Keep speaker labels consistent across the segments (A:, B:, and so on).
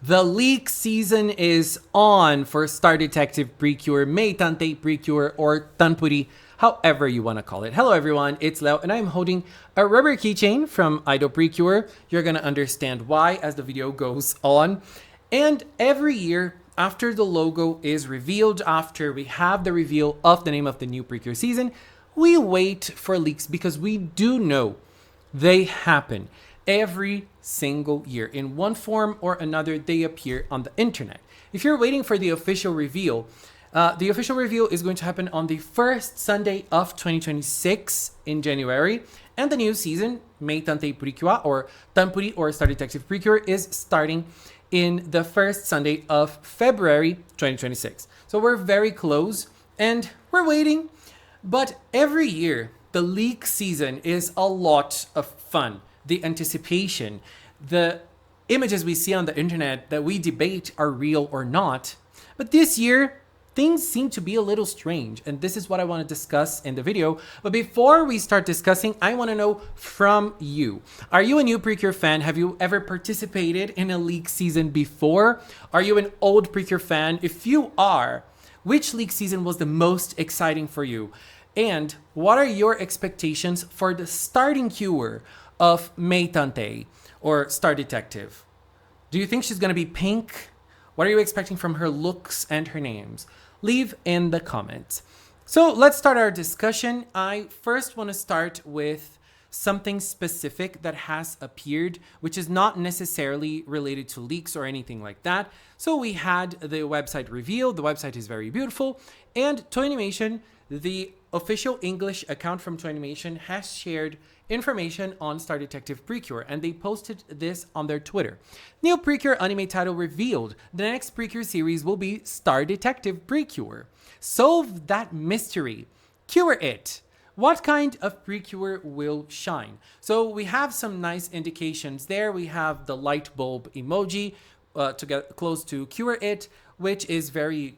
A: The leak season is on for Star Detective Precure, May Tantei Precure, or Tanpuri, however you want to call it. Hello everyone, it's Leo, and I'm holding a rubber keychain from Idol Precure. You're going to understand why as the video goes on. And every year, after the logo is revealed, after we have the reveal of the name of the new Precure season, we wait for leaks because we do know they happen every single year. In one form or another, they appear on the internet. If you're waiting for the official reveal is going to happen on the first Sunday of 2026 in January. And the new season, May Tantei Precure, or Tanpuri, or Star Detective Precure, is starting in the first Sunday of February 2026. So we're very close and we're waiting. But every year, the leak season is a lot of fun. The anticipation, the images we see on the internet that we debate are real or not. But this year, things seem to be a little strange, and this is what I want to discuss in the video. But before we start discussing, I want to know from you. Are you a new Precure fan? Have you ever participated in a leak season before? Are you an old Precure fan? If you are, which leak season was the most exciting for you? And what are your expectations for the starting cure of May Tantei or Star Detective? Do you think she's going to be pink? What are you expecting from her looks and her names? Leave in the comments. So let's start our discussion. I first want to start with something specific that has appeared, which is not necessarily related to leaks or anything like that. So we had the website reveal. The website is very beautiful. And Toonimation, the official English account from Toonimation, has shared information on Star Detective Precure, and they posted this on their Twitter. New Precure anime title revealed. The next Precure series will be Star Detective Precure. Solve that mystery. Cure it. What kind of Precure will shine? So we have some nice indications there. We have the light bulb emoji to get close to Cure it, which is very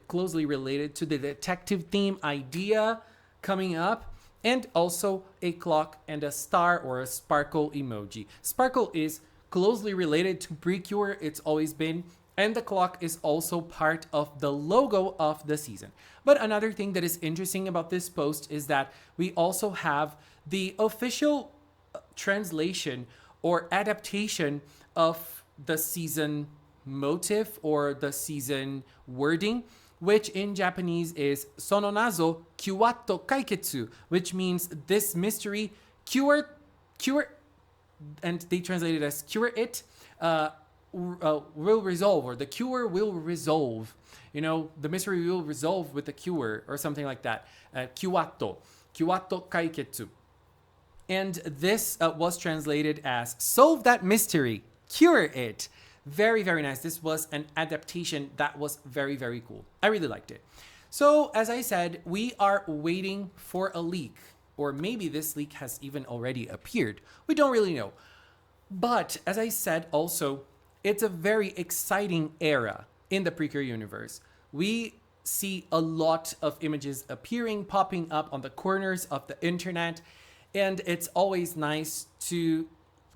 A: closely related to the detective theme idea coming up, and also a clock and a star or a sparkle emoji. Sparkle is closely related to Precure, it's always been, and the clock is also part of the logo of the season. But another thing that is interesting about this post is that we also have the official translation or adaptation of the season motif or the season wording, which in Japanese is Sono nazo kyuwato kaiketsu, which means this mystery cure, and they translate it as cure it, will resolve, or the cure will resolve. You know, the mystery will resolve with the cure or something like that. Kyuwato kaiketsu. And this was translated as solve that mystery, cure it. Very, very nice. This was an adaptation that was very, very cool. I really liked it. So, as I said, we are waiting for a leak, or maybe this leak has even already appeared. We don't really know. But, as I said also, it's a very exciting era in the Precure universe. We see a lot of images appearing, popping up on the corners of the internet, and it's always nice to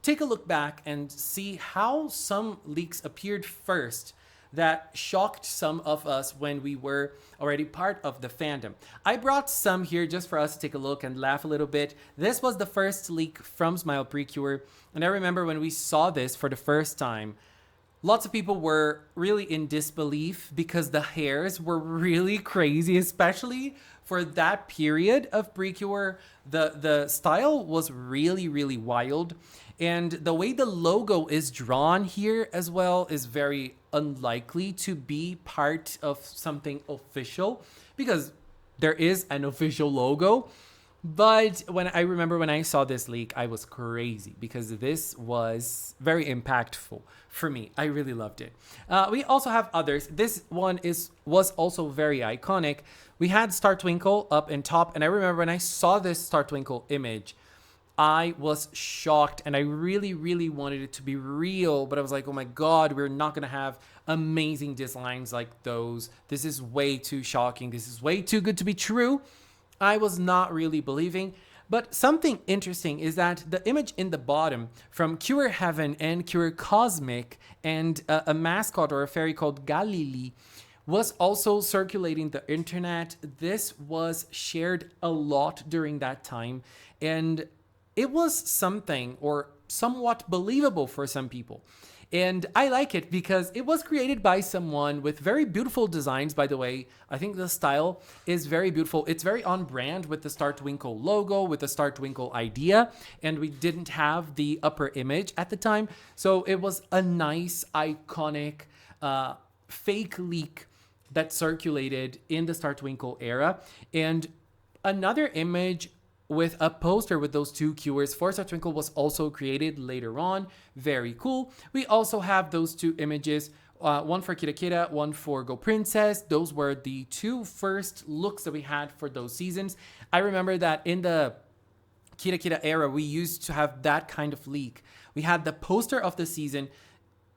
A: take a look back and see how some leaks appeared first that shocked some of us when we were already part of the fandom. I brought some here just for us to take a look and laugh a little bit. This was the first leak from Smile Precure, and I remember when we saw this for the first time, lots of people were really in disbelief because the hairs were really crazy, especially for that period of Precure. The style was really, really wild. And the way the logo is drawn here as well is very unlikely to be part of something official, because there is an official logo. But when I saw this leak, I was crazy because this was very impactful for me. I really loved it. We also have others. This one was also very iconic. We had Star Twinkle up in top, and I remember when I saw this Star Twinkle image, I was shocked, and I really, really wanted it to be real, but I was like, oh my God, we're not going to have amazing designs like those. This is way too shocking. This is way too good to be true. I was not really believing, But something interesting is that the image in the bottom from Cure Heaven and Cure Cosmic and a mascot or a fairy called Galili was also circulating the internet. This was shared a lot during that time, and it was something or somewhat believable for some people. And I like it because it was created by someone with very beautiful designs, by the way. I think the style is very beautiful. It's very on brand with the Star Twinkle logo, with the Star Twinkle idea. And we didn't have the upper image at the time. So it was a nice, iconic, fake leak that circulated in the Star Twinkle era. And another image with a poster with those two cures for Star Twinkle was also created later on. Very cool. We also have those two images, one for Kira Kira, one for Go Princess. Those were the two first looks that we had for those seasons. I remember that in the Kira Kira era, we used to have that kind of leak. We had the poster of the season,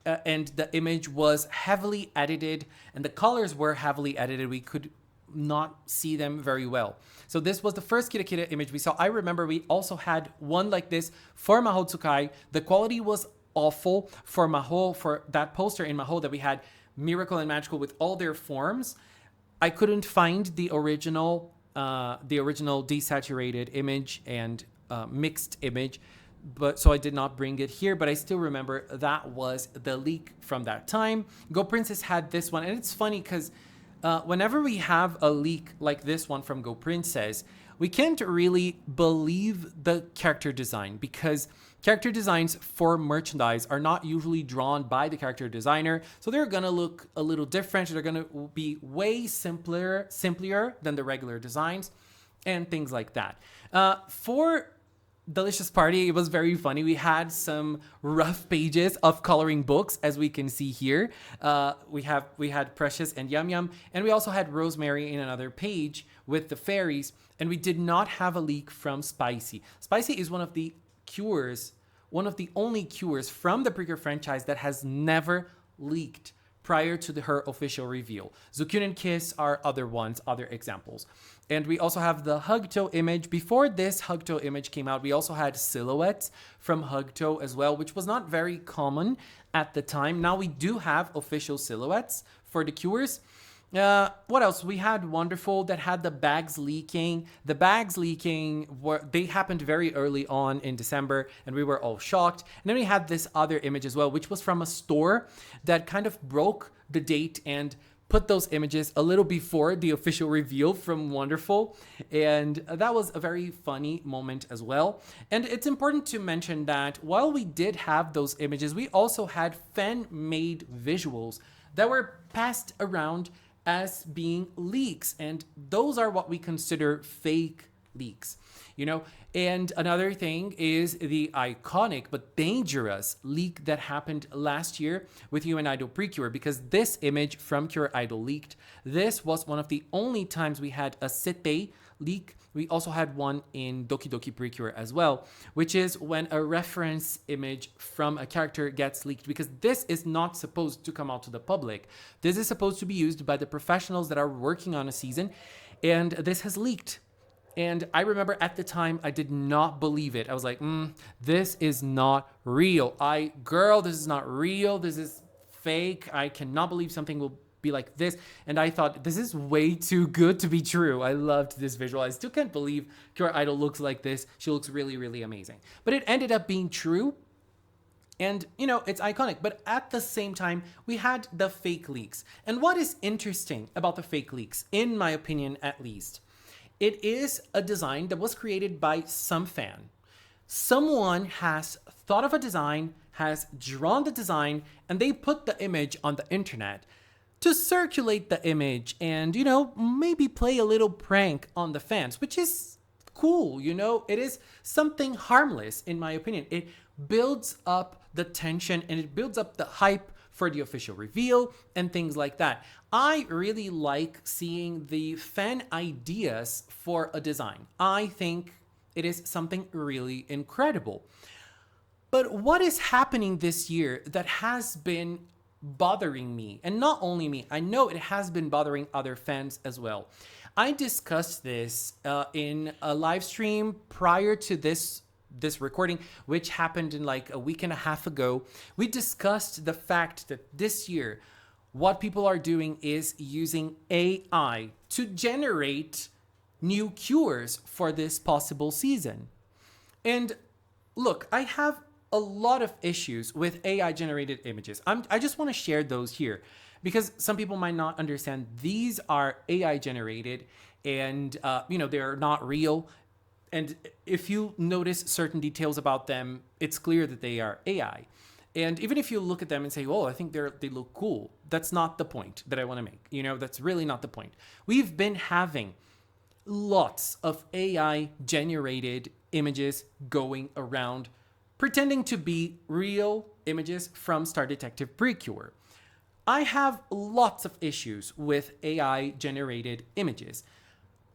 A: and the image was heavily edited, and the colors were heavily edited. We could not see them very well. So this was the first Kira Kira image we saw. I remember we also had one like this for Maho Tsukai. The quality was awful for Maho, for that poster in Maho that we had Miracle and Magical with all their forms. I couldn't find the original desaturated image and mixed image, but so I did not bring it here, but I still remember that was the leak from that time. Go Princess had this one, and it's funny because whenever we have a leak like this one from Go Princess, we can't really believe the character design because character designs for merchandise are not usually drawn by the character designer. So they're going to look a little different. They're going to be way simpler than the regular designs and things like that. For Delicious Party, it was very funny. We had some rough pages of coloring books, as we can see here. We had Precious and Yum Yum, and we also had Rosemary in another page with the fairies, and we did not have a leak from Spicy. Spicy is one of the only cures from the Precure franchise that has never leaked prior to her official reveal. Zucchini and Kiss are other examples. And we also have the Hugto image. Before this Hugto image came out, we also had silhouettes from Hugto as well, which was not very common at the time. Now we do have official silhouettes for the cures. What else? We had Wonderful that had the bags leaking. The bags leaking, they happened very early on in December, and we were all shocked. And then we had this other image as well, which was from a store that kind of broke the date and put those images a little before the official reveal from Wonderful. And that was a very funny moment as well. And it's important to mention that while we did have those images, we also had fan-made visuals that were passed around as being leaks, and those are what we consider fake leaks, And another thing is the iconic but dangerous leak that happened last year with you and Idol Precure, because this image from Cure Idol leaked. This was one of the only times we had a Sete leak. We also had one in Doki Doki Precure as well, which is when a reference image from a character gets leaked, because this is not supposed to come out to the public. This is supposed to be used by the professionals that are working on a season, and this has leaked. And I remember at the time, I did not believe it. I was like, this is not real. This is not real. This is fake. I cannot believe something will be like this. And I thought, this is way too good to be true. I loved this visual. I still can't believe Cure Idol looks like this. She looks really, really amazing. But it ended up being true. And, it's iconic. But at the same time, we had the fake leaks. And what is interesting about the fake leaks, in my opinion at least, it is a design that was created by some fan. Someone has thought of a design, has drawn the design, and they put the image on the internet to circulate the image and, maybe play a little prank on the fans, which is cool, It is something harmless, in my opinion. It builds up the tension and it builds up the hype for the official reveal and things like that. I really like seeing the fan ideas for a design. I think it is something really incredible. But what is happening this year that has been bothering me. And not only me, I know it has been bothering other fans as well. I discussed this in a live stream prior to this recording, which happened in like a week and a half ago. We discussed the fact that this year, what people are doing is using AI to generate new cures for this possible season. And look, I have a lot of issues with AI generated images. I just want to share those here because some people might not understand these are AI generated and, they're not real. And if you notice certain details about them, it's clear that they are AI. And even if you look at them and say, oh, I think they look cool, that's not the point that I want to make. That's really not the point. We've been having lots of AI generated images going around pretending to be real images from Star Detective Precure. I have lots of issues with AI generated images.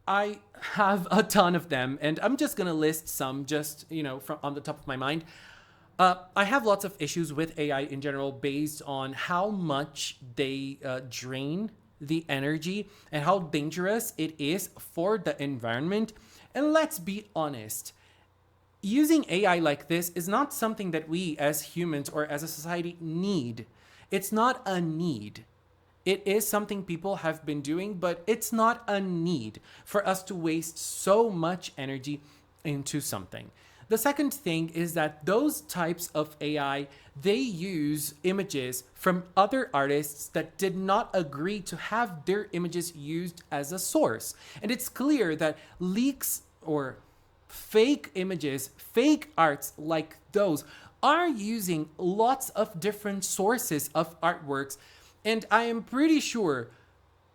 A: I have a ton of them, and I'm just going to list some just, from on the top of my mind. I have lots of issues with AI in general based on how much they drain the energy and how dangerous it is for the environment. And let's be honest, using AI like this is not something that we as humans or as a society need. It's not a need. It is something people have been doing, but it's not a need for us to waste so much energy into something. The second thing is that those types of AI, they use images from other artists that did not agree to have their images used as a source. And it's clear that leaks or fake images, fake arts like those are using lots of different sources of artworks. And I am pretty sure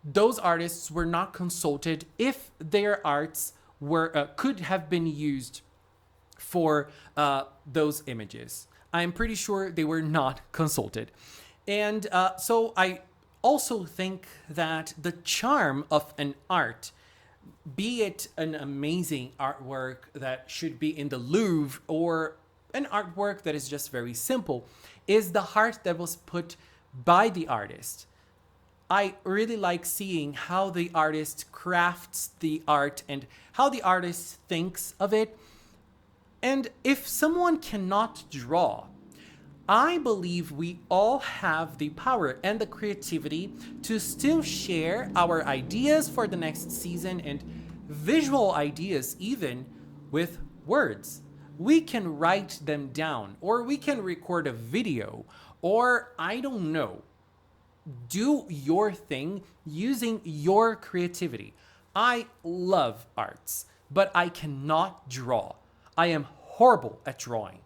A: those artists were not consulted if their arts were could have been used for those images. I am pretty sure they were not consulted. And so I also think that the charm of an art, be it an amazing artwork that should be in the Louvre or an artwork that is just very simple, is the heart that was put by the artist. I really like seeing how the artist crafts the art and how the artist thinks of it. And if someone cannot draw, I believe we all have the power and the creativity to still share our ideas for the next season and visual ideas even with words. We can write them down, or we can record a video, or I don't know, do your thing using your creativity. I love arts, but I cannot draw. I am horrible at drawing.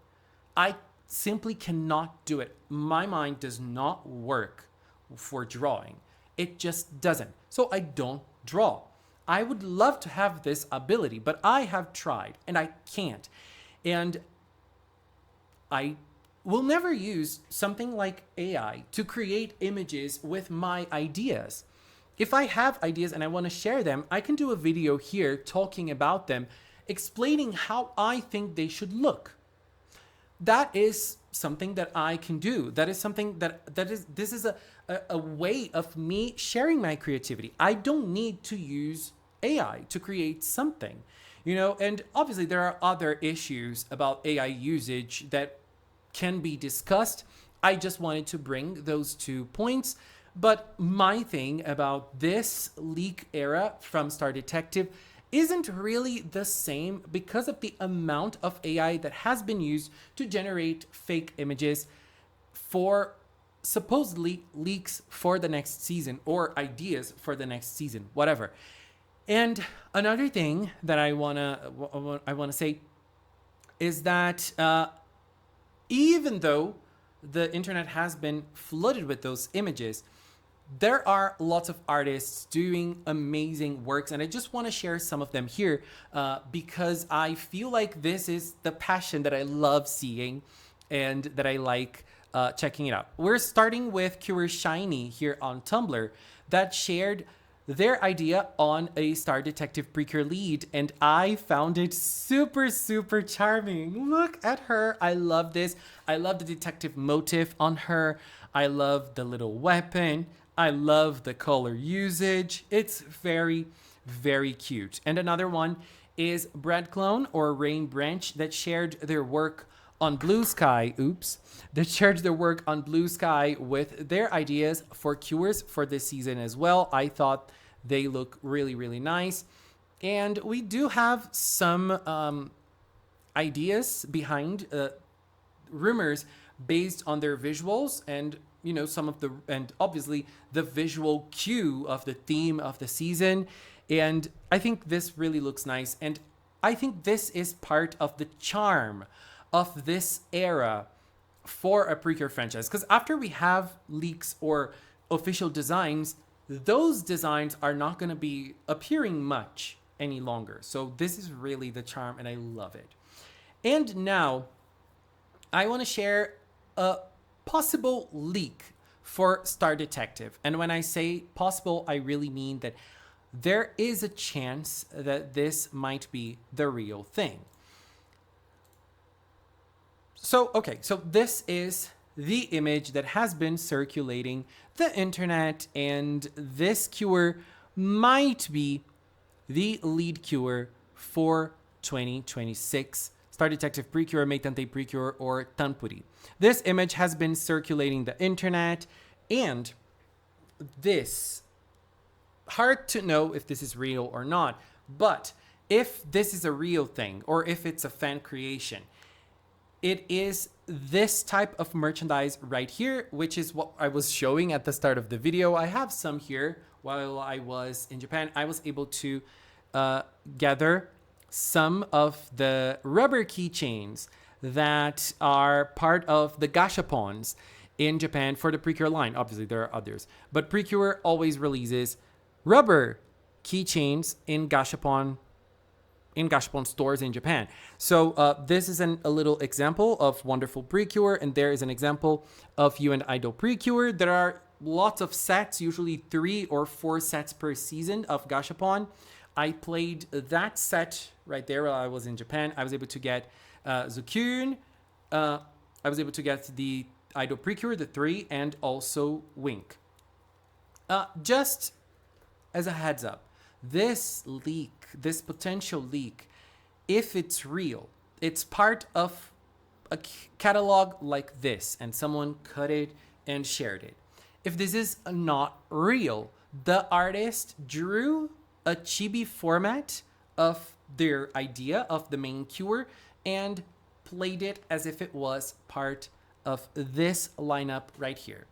A: I simply cannot do it. My mind does not work for drawing. It just doesn't. So I don't draw. I would love to have this ability, but I have tried and I can't. And I will never use something like AI to create images with my ideas. If I have ideas and I want to share them, I can do a video here talking about them, explaining how I think they should look. That is something that I can do. That is something this is a way of me sharing my creativity. I don't need to use AI to create something, and obviously there are other issues about AI usage that can be discussed. I just wanted to bring those 2 points. But my thing about this leak era from Star Detective isn't really the same because of the amount of AI that has been used to generate fake images for supposedly leaks for the next season or ideas for the next season, whatever. And another thing that I wanna say is that even though the internet has been flooded with those images, there are lots of artists doing amazing works, and I just want to share some of them here because I feel like this is the passion that I love seeing and that I like checking it out. We're starting with Cure Shiny here on Tumblr that shared their idea on a Star Detective Precure lead, and I found it super, super charming. Look at her. I love this. I love the detective motif on her. I love the little weapon. I love the color usage. It's very, very cute. And another one is Bread Clone or Rain Branch that shared their work on Blue Sky. That shared their work on Blue Sky with their ideas for cures for this season as well. I thought they look really, really nice. And we do have some ideas behind rumors based on their visuals and and obviously the visual cue of the theme of the season. And I think this really looks nice, and I think this is part of the charm of this era for a Precure franchise, because after we have leaks or official designs, those designs are not going to be appearing much any longer. So this is really the charm, and I love it. And now I want to share a possible leak for Star Detective. And when I say possible, I really mean that there is a chance that this might be the real thing. So this is the image that has been circulating the internet, and this cure might be the lead cure for 2026 Star Detective Precure, Meitantei Precure, or Tanpuri. This image has been circulating the internet, and this, hard to know if this is real or not, but if this is a real thing or if it's a fan creation, it is this type of merchandise right here, which is what I was showing at the start of the video. I have some here. While I was in Japan, I was able to gather some of the rubber keychains that are part of the gashapons in Japan for the Precure line. Obviously, there are others, but Precure always releases rubber keychains in gashapon stores in Japan. So this is a little example of wonderful Precure, and there is an example of you and Idol Precure. There are lots of sets, usually 3 or 4 sets per season of gashapon. I played that set right there while I was in Japan. I was able to get Zukun. I was able to get the Idol Precure, the 3, and also Wink. Just as a heads up, this leak, this potential leak, if it's real, it's part of a catalog like this, and someone cut it and shared it. If this is not real, the artist drew a chibi format of their idea of the main cure and played it as if it was part of this lineup right here.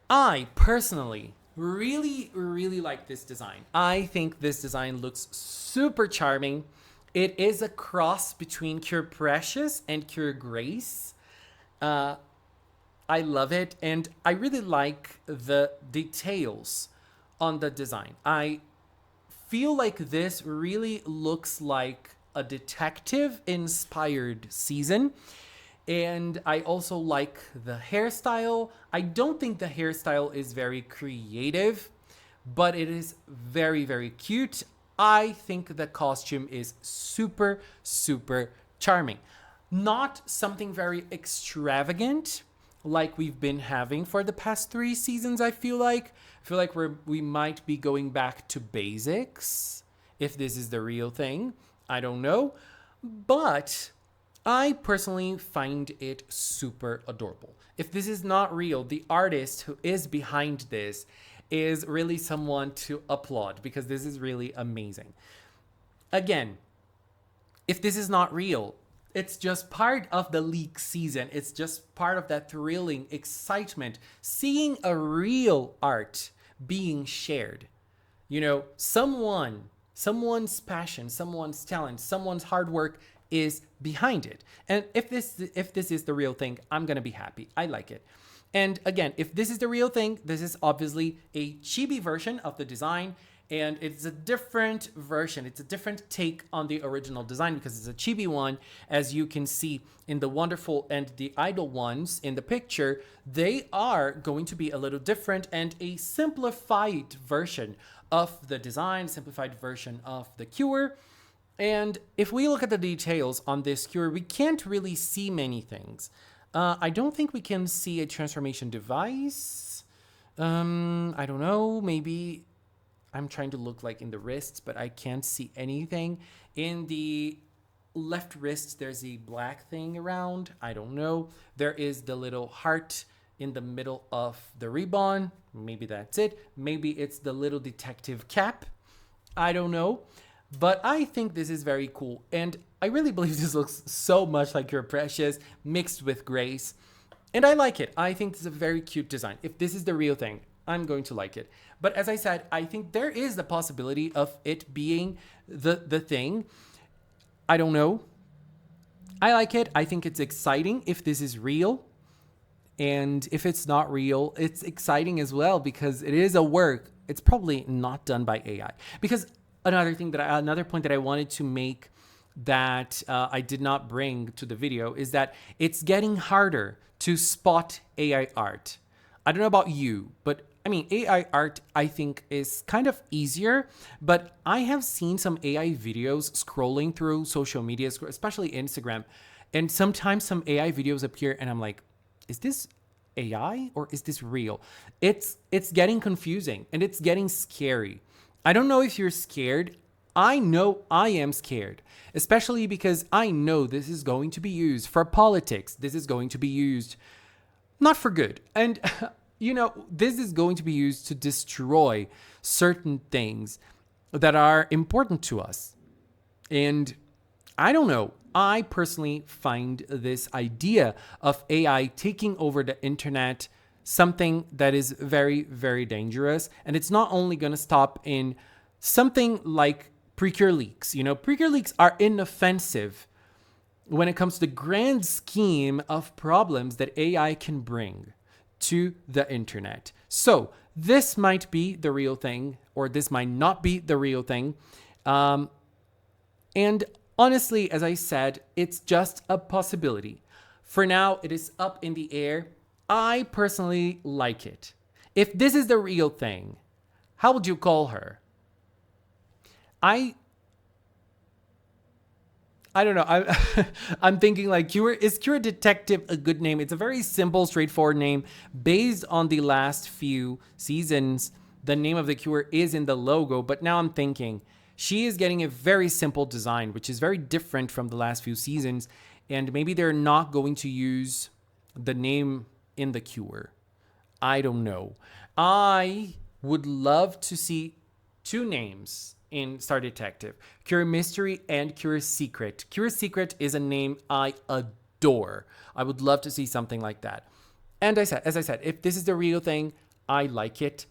A: I personally really like this design. I think this design looks super charming. It is a cross between Cure Precious and Cure Grace. I love it, and I really like the details on the design. I feel like this really looks like a detective-inspired season. And I also like the hairstyle. I don't think the hairstyle is very creative, but it is very, very cute. I think the costume is super, super charming. Not something very extravagant like we've been having for the past 3 seasons, I feel like. We might be going back to basics. If this is the real thing, I don't know. But I personally find it super adorable. If this is not real, the artist who is behind this is really someone to applaud, because this is really amazing. Again, if this is not real, it's just part of the leak season. It's just part of that thrilling excitement, seeing a real art being shared. Someone's passion, someone's talent, someone's hard work is behind it. And if this is the real thing, I'm gonna be happy. I like it. And again, if this is the real thing, this is obviously a chibi version of the design, and it's a different version. It's a different take on the original design because it's a chibi one. As you can see in the wonderful and the idol ones in the picture, they are going to be a little different and a simplified version of the design, simplified version of the cure. And if we look at the details on this cure, we can't really see many things. I don't think we can see a transformation device. I don't know. Maybe I'm trying to look like in the wrists, but I can't see anything. In the left wrist, there's a black thing around. I don't know. There is the little heart in the middle of the ribbon. Maybe that's it. Maybe it's the little detective cap. I don't know. But I think this is very cool. And I really believe this looks so much like Your Precious mixed with Grace. And I like it. I think this is a very cute design. If this is the real thing, I'm going to like it. But as I said, I think there is the possibility of it being the thing. I don't know. I like it. I think it's exciting if this is real. And if it's not real, it's exciting as well because it is a work. It's probably not done by AI. Because another point that I wanted to make that I did not bring to the video is that it's getting harder to spot AI art. I don't know about you, but I mean, AI art, I think, is kind of easier, but I have seen some AI videos scrolling through social media, especially Instagram, and sometimes some AI videos appear and I'm like, is this AI or is this real? It's getting confusing and it's getting scary. I don't know if you're scared. I know I am scared, especially because I know this is going to be used for politics. This is going to be used not for good. And, this is going to be used to destroy certain things that are important to us. And I don't know. I personally find this idea of AI taking over the internet something that is very, very dangerous. And it's not only going to stop in something like Precure leaks. Precure leaks are inoffensive when it comes to the grand scheme of problems that AI can bring to the internet. So this might be the real thing, or this might not be the real thing. And honestly, as I said, it's just a possibility. For now, it is up in the air. I personally like it. If this is the real thing, how would you call her? I don't know. I'm thinking like Cure. Is Cure Detective a good name? It's a very simple, straightforward name based on the last few seasons. The name of the Cure is in the logo, but now I'm thinking she is getting a very simple design, which is very different from the last few seasons. And maybe they're not going to use the name in the Cure. I don't know. I would love to see two names in Star Detective: Cure Mystery and Cure Secret. Cure Secret is a name I adore. I would love to see something like that. And as I said, if this is the real thing, I like it.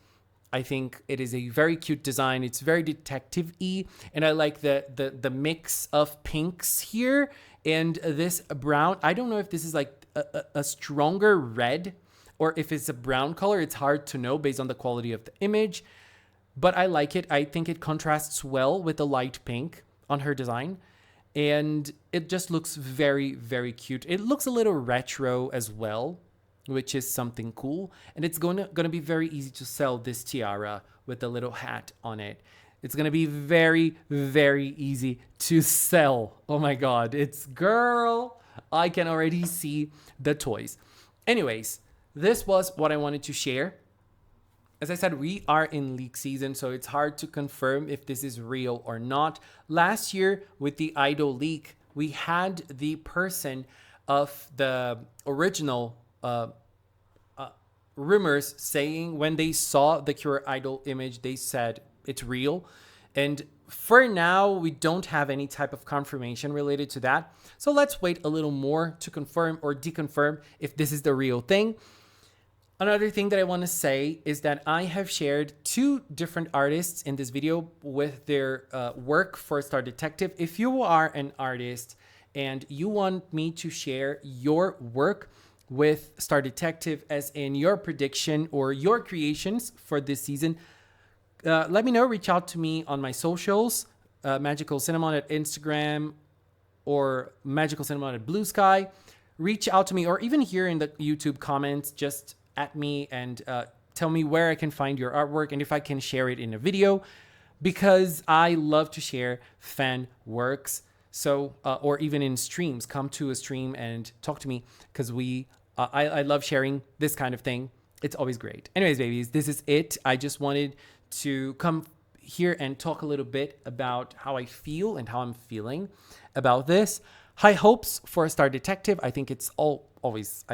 A: I think it is a very cute design. It's very detective-y, and I like the mix of pinks here and this brown. I don't know if this is like a stronger red or if it's a brown color. It's hard to know based on the quality of the image. But I like it. I think it contrasts well with the light pink on her design. And it just looks very, very cute. It looks a little retro as well, which is something cool. And it's gonna be very easy to sell this tiara with the little hat on it. It's gonna be very, very easy to sell. Oh my God, girl. I can already see the toys. Anyways, this was what I wanted to share. As I said, we are in leak season, so it's hard to confirm if this is real or not. Last year, with the Idol leak, we had the person of the original rumors saying when they saw the Cure Idol image, they said it's real. And for now, we don't have any type of confirmation related to that. So let's wait a little more to confirm or deconfirm if this is the real thing. Another thing that I want to say is that I have shared two different artists in this video with their work for Star Detective. If you are an artist and you want me to share your work with Star Detective as in your prediction or your creations for this season, let me know. Reach out to me on my socials, Magical Cinnamon at Instagram or Magical Cinnamon at Blue Sky. Reach out to me, or even here in the YouTube comments, just at me and tell me where I can find your artwork and if I can share it in a video, because I love to share fan works. So, or even in streams, come to a stream and talk to me, because I love sharing this kind of thing. It's always great. Anyways, babies, this is it. I just wanted to come here and talk a little bit about how I feel and how I'm feeling about this. High hopes for Star Detective. I think it's I always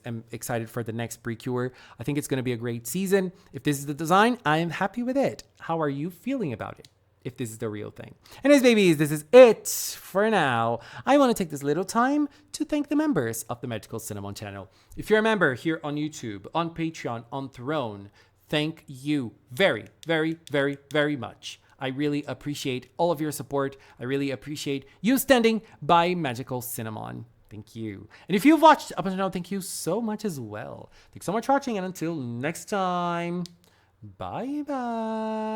A: am excited for the next Precure. I think it's going to be a great season. If this is the design, I am happy with it. How are you feeling about it? If this is the real thing. Anyways, babies, this is it for now. I want to take this little time to thank the members of the Magical Cinnamon channel. If you're a member here on YouTube, on Patreon, on Throne, thank you very, very, very, very much. I really appreciate all of your support. I really appreciate you standing by Magical Cinnamon. Thank you. And if you've watched up until now, thank you so much as well. Thanks so much for watching, and until next time, bye-bye.